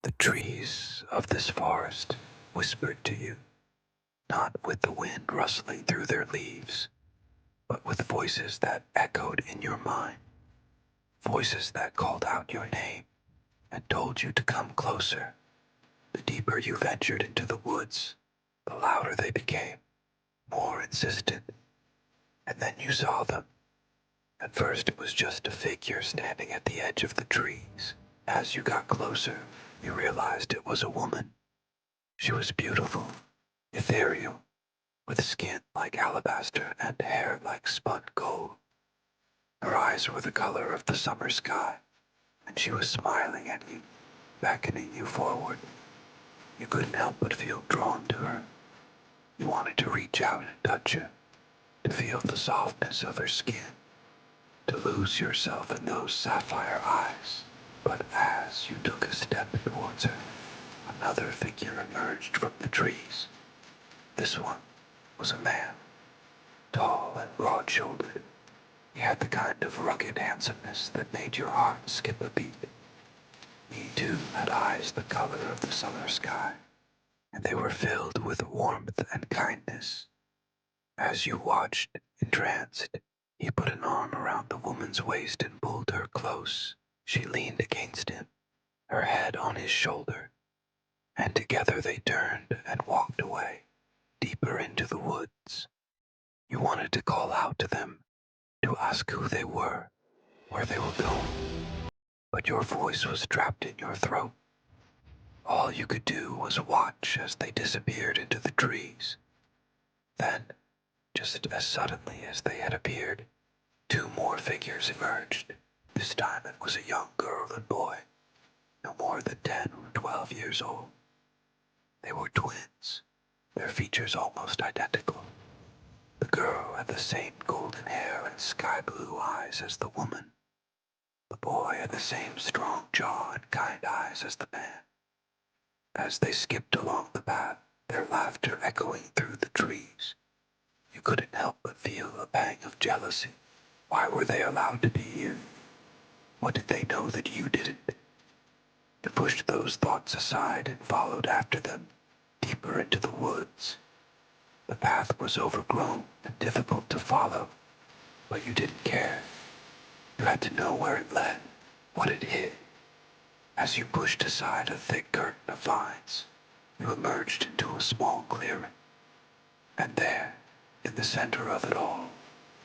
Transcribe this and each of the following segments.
The trees of this forest whispered to you, not with the wind rustling through their leaves, but with voices that echoed in your mind, voices that called out your name and told you to come closer. The deeper you ventured into the woods, the louder they became, more insistent. And then you saw them. At first it was just a figure standing at the edge of the trees. As you got closer, you realized it was a woman. She was beautiful, ethereal, with skin like alabaster and hair like spun gold. Her eyes were the color of the summer sky, and she was smiling at you, beckoning you forward. You couldn't help but feel drawn to her. You wanted to reach out and touch her, to feel the softness of her skin, to lose yourself in those sapphire eyes. But as you took a step towards her, another figure emerged from the trees. This one was a man, tall and broad-shouldered. He had the kind of rugged handsomeness that made your heart skip a beat. He too had eyes the color of the summer sky, and they were filled with warmth and kindness. As you watched, entranced, he put an arm around the woman's waist and pulled her close. She leaned against him, her head on his shoulder, and together they turned and walked away, deeper into the woods. You wanted to call out to them, to ask who they were, where they were going, but your voice was trapped in your throat. All you could do was watch as they disappeared into the trees. Then, just as suddenly as they had appeared, two more figures emerged. This time it was a young girl and boy, no more than 10 or 12 years old. They were twins, their features almost identical. The girl had the same golden hair and sky blue eyes as the woman. The boy had the same strong jaw and kind eyes as the man. As they skipped along the path, their laughter echoing through the trees, you couldn't help but feel a pang of jealousy. Why were they allowed to be here? What did they know that you didn't? You pushed those thoughts aside and followed after them, deeper into the woods. The path was overgrown and difficult to follow, but you didn't care. You had to know where it led, what it hid. As you pushed aside a thick curtain of vines, you emerged into a small clearing. And there, in the center of it all,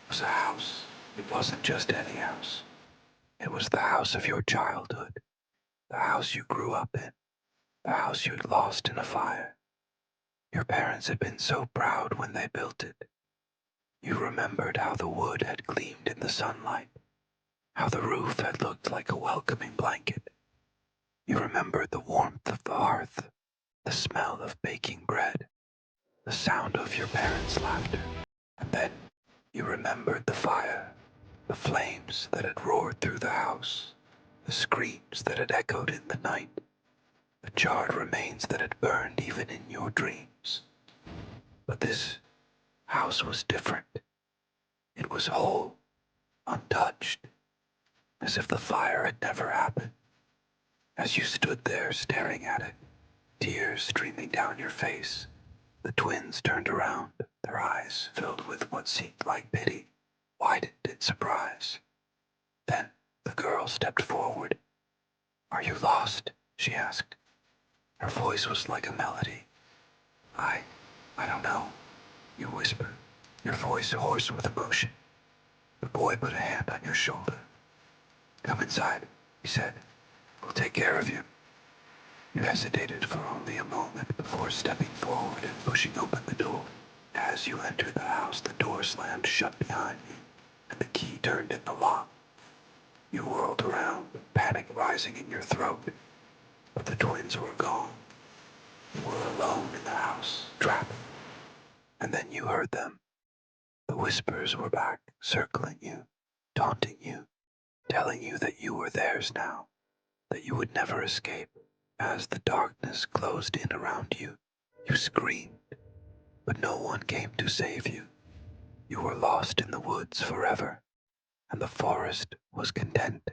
was a house. It wasn't just any house. It was the house of your childhood, the house you grew up in, the house you'd lost in a fire. Your parents had been so proud when they built it. You remembered how the wood had gleamed in the sunlight, how the roof had looked like a welcoming blanket. You remembered the warmth of the hearth, the smell of baking bread, the sound of your parents' laughter. And then you remembered the fire, the flames that had roared through the house, the screams that had echoed in the night, the charred remains that had burned even in your dreams. But this house was different. It was whole, untouched, as if the fire had never happened. As you stood there staring at it, tears streaming down your face, the twins turned around, their eyes filled with what seemed like pity, widened in surprise. Then the girl stepped forward. "Are you lost?" she asked. Her voice was like a melody. I don't know," you whispered, your voice hoarse with emotion. The boy put a hand on your shoulder. "Come inside," he said. "We'll take care of you." You hesitated for only a moment before stepping forward and pushing open the door. As you entered the house, the door slammed shut behind you, and the key turned in the lock. You whirled around, panic rising in your throat, but the twins were gone. You were alone in the house, trapped. And then you heard them. The whispers were back, circling you, taunting you, telling you that you were theirs now, that you would never escape. As the darkness closed in around you, you screamed, but no one came to save you. You were lost in the woods forever, and the forest was content